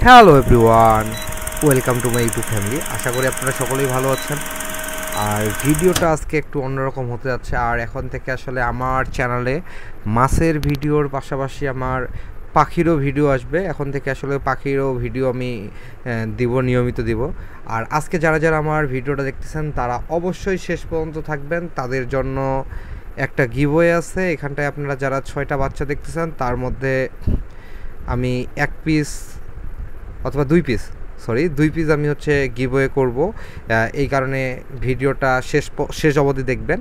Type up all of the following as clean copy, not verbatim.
Hello everyone, welcome to my YouTube family. আশা করি আপনারা সকলেই ভালো আছেন। আর ভিডিওটা আজকে একটু অন্যরকম হতে যাচ্ছে। আর এখন থেকে আসলে আমার চ্যানেলে মাছের ভিডিওর পাশাপাশি আমার পাখিরও ভিডিও আসবে। এখন থেকে আসলে পাখিরও ভিডিও আমি নিয়মিত দিব। আর আজকে যারা যারা আমার ভিডিওটা দেখতেছেন তারা অবশ্যই শেষ পর্যন্ত থাকবেন। তাদের জন্য একটা গিভওয়ে আছে। এখানটায় আপনারা যারা 6টা বাচ্চা দেখতেছেন তার মধ্যে আমি 1 পিস অথবা 2 পিস আমি গিভওয়ে করব। এই কারণে ভিডিওটা শেষ অবধি দেখবেন।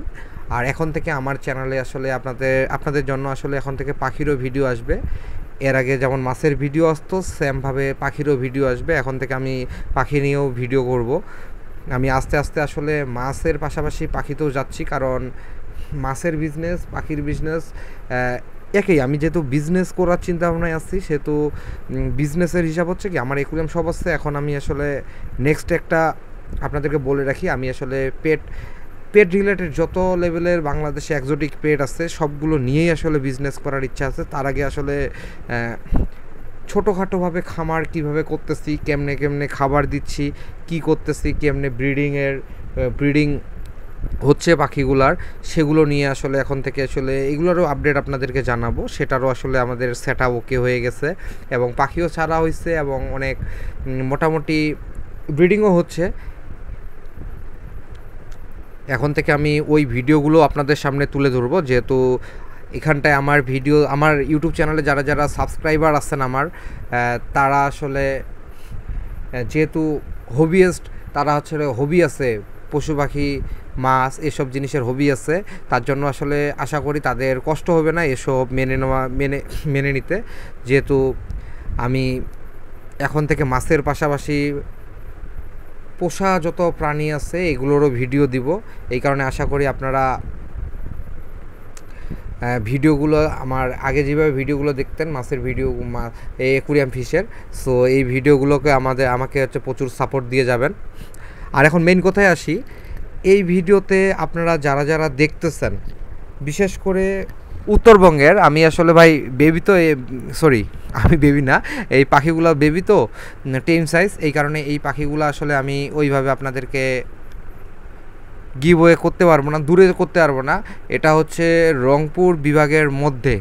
আর এখন থেকে আমার চ্যানেলে আসলে আপনাদের জন্য আসলে এখন থেকে পাখিরও ভিডিও আসবে। এর আগে যেমন মাছের ভিডিও আসতো সেমভাবে পাখিরও ভিডিও আসবে। এখন থেকে আমি পাখি নিয়েও ভিডিও করব। আমি আস্তে আস্তে আসলে মাছের পাশাপাশি পাখিতেও যাচ্ছি, কারণ মাছের বিজনেস পাখির বিজনেস একই। আমি যেহেতু বিজনেস করার চিন্তা ভাবনায় আসছি, সেহেতু বিজনেসের হিসাব হচ্ছে কি আমার একুরিয়াম সব আছে। এখন আমি আসলে নেক্সট একটা আপনাদেরকে বলে রাখি, আমি আসলে পেট রিলেটেড যত লেভেলের বাংলাদেশে এক্সোটিক পেট আছে সবগুলো নিয়েই আসলে বিজনেস করার ইচ্ছা আছে। তার আগে আসলে ছোটোখাটোভাবে খামার কিভাবে করতেছি, কেমনে খাবার দিচ্ছি, কি করতেছি, কেমনে ব্রিডিং হচ্ছে পাখিগুলার, সেগুলো নিয়ে আসলে এখন থেকে আসলে এগুলোরও আপডেট আপনাদেরকে জানাবো। সেটারও আসলে আমাদের সেটআপ ওকে হয়ে গেছে এবং পাখিও ছাড়া হয়েছে এবং অনেক মোটামুটি ব্রিডিংও হচ্ছে। এখন থেকে আমি ওই ভিডিওগুলো আপনাদের সামনে তুলে ধরবো, যেহেতু এখানটায় আমার ইউটিউব চ্যানেলে যারা যারা সাবস্ক্রাইবার আছেন আমার, তারা আসলে যেহেতু হবিয়েস্ট, তারা হবি আছে পশু পাখি মাছ এসব জিনিসের হবি আছে, তার জন্য আসলে আশা করি তাদের কষ্ট হবে না এসব মেনে নিতে। যেহেতু আমি এখন থেকে মাছের পাশাপাশি পোষা যত প্রাণী আছে এগুলোরও ভিডিও দিব। এই কারণে আশা করি আপনারা ভিডিওগুলো আমার আগে যেভাবে ভিডিওগুলো দেখতেন মাছের ভিডিও, এই অ্যাকুরিয়াম ফিশের, সো এই ভিডিওগুলোকে আমাকে প্রচুর সাপোর্ট দিয়ে যাবেন। আর এখন মেইন কথায় আসি, এই ভিডিওতে আপনারা যারা যারা দেখতেছেন, বিশেষ করে উত্তরবঙ্গের, আমি আসলে ভাই বেবি তো আমি বেবি না, এই পাখিগুলো বেবি তো টেম সাইজ, এই কারণে এই পাখিগুলো আসলে আমি ওইভাবে আপনাদেরকে গিভওয়ে করতে পারবো না, দূরে করতে পারবো না। এটা হচ্ছে রংপুর বিভাগের মধ্যে,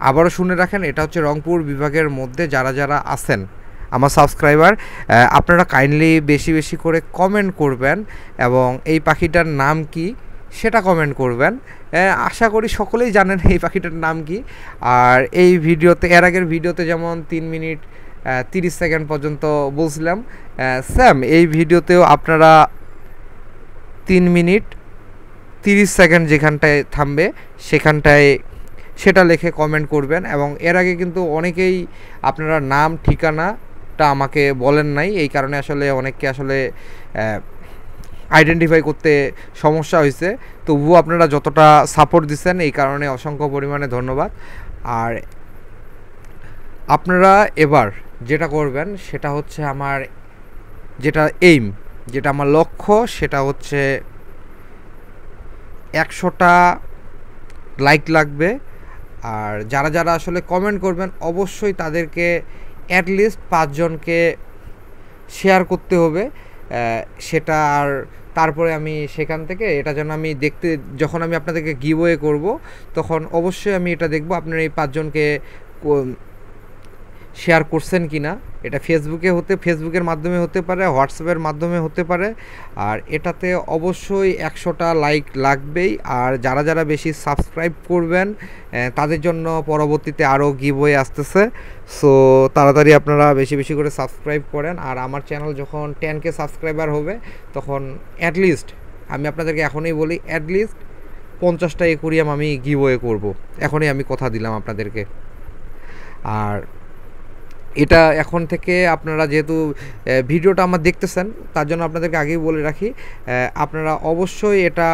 আবারও শুনে রাখেন, এটা হচ্ছে রংপুর বিভাগের মধ্যে যারা যারা আছেন আমার সাবস্ক্রাইবার, আপনারা কাইন্ডলি বেশি বেশি করে কমেন্ট করবেন এবং এই পাখিটার নাম কি সেটা কমেন্ট করবেন। আশা করি সকলেই জানেন এই পাখিটার নাম কি। আর এই ভিডিওতে, এর আগের ভিডিওতে যেমন 3 মিনিট 30 সেকেন্ড পর্যন্ত বলছিলাম, স্যাম এই ভিডিওতেও আপনারা 3 মিনিট 30 সেকেন্ড যেখানটায় থামবে সেখানটায় সেটা লিখে কমেন্ট করবেন। এবং এর আগে কিন্তু অনেকেই আপনারা নাম ঠিকানাটা আমাকে বলেন নাই, এই কারণে আসলে অনেককে আসলে আইডেন্টিফাই করতে সমস্যা হয়েছে। তবুও আপনারা যতটা সাপোর্ট দিচ্ছেন এই কারণে অসংখ্য পরিমাণে ধন্যবাদ। আর আপনারা এবার যেটা করবেন সেটা হচ্ছে আমার যেটা আমার লক্ষ্য, সেটা হচ্ছে 100টা লাইক লাগবে। আর যারা যারা আসলে কমেন্ট করবেন অবশ্যই তাদেরকে অ্যাটলিস্ট 5 জনকে শেয়ার করতে হবে সেটা। আর তারপরে আমি সেখান থেকে এটা যেন আমি যখন আমি আপনাদেরকে গিভওয়ে করব তখন অবশ্যই আমি এটা দেখব আপনারা এই 5 জনকে শেয়ার করছেন কি না। এটা ফেসবুকের মাধ্যমে হতে পারে, হোয়াটসঅ্যাপের মাধ্যমে হতে পারে। আর এটাতে অবশ্যই 100টা লাইক লাগবেই। আর যারা যারা বেশি সাবস্ক্রাইব করবেন তাদের জন্য পরবর্তীতে আরও গিভওয়ে আসতেছে। সো তাড়াতাড়ি আপনারা বেশি বেশি করে সাবস্ক্রাইব করেন। আর আমার চ্যানেল যখন 10K সাবস্ক্রাইবার হবে তখন অ্যাটলিস্ট, আমি আপনাদেরকে এখনই বলি, অ্যাটলিস্ট 50টা অ্যাকুরিয়াম আমি গিভওয়ে করব। এখনই আমি কথা দিলাম আপনাদেরকে। আর এটা এখন থেকে আপনারা যেহেতু ভিডিওটা আমার দেখতেছেন তার জন্য আপনাদেরকে আগেই বলে রাখি, আপনারা অবশ্যই এটা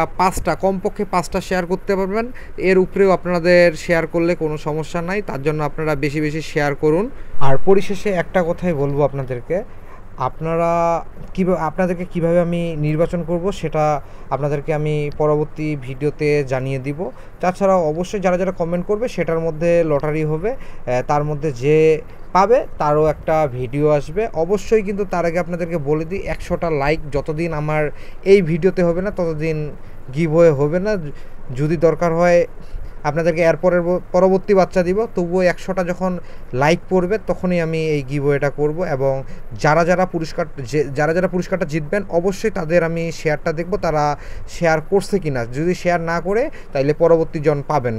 কমপক্ষে 5টা শেয়ার করতে পারবেন। এর উপরেও আপনাদের শেয়ার করলে কোনো সমস্যা নাই, তার জন্য আপনারা বেশি বেশি শেয়ার করুন। আর পরিশেষে একটা কথাই বলবো আপনাদেরকে, আপনাদেরকে কিভাবে আমি নির্বাচন করব সেটা আপনাদেরকে আমি পরবর্তী ভিডিওতে জানিয়ে দিব। তাছাড়াও অবশ্যই যারা যারা কমেন্ট করবে সেটার মধ্যে লটারি হবে, তার মধ্যে যে পাবে তারও একটা ভিডিও আসবে অবশ্যই। কিন্তু তার আগে আপনাদেরকে বলে দিই 100টা লাইক যতদিন আমার এই ভিডিওতে হবে না ততদিন গিভওয়ে হবে না। যদি দরকার হয় আপনাদেরকে পরবর্তী বাচ্চা দিব, তবুও 100টা যখন লাইক পড়বে তখনই আমি এই গিভওয়েটা করব। এবং যারা যারা পুরস্কারটা জিতবেন অবশ্যই তাদের আমি শেয়ারটা দেখব তারা শেয়ার করছে কিনা। যদি শেয়ার না করে তাইলে পরবর্তী জন পাবেন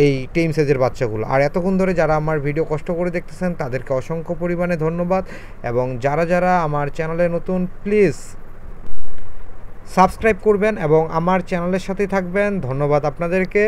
এই টেম সাইজের বাচ্চাগুলো। আর এতক্ষণ ধরে যারা আমার ভিডিও কষ্ট করে দেখতেছেন তাদেরকে অসংখ্য পরিমাণে ধন্যবাদ। এবং যারা আমার চ্যানেলে নতুন প্লিজ সাবস্ক্রাইব করবেন এবং আমার চ্যানেলের সাথেই থাকবেন। ধন্যবাদ আপনাদেরকে।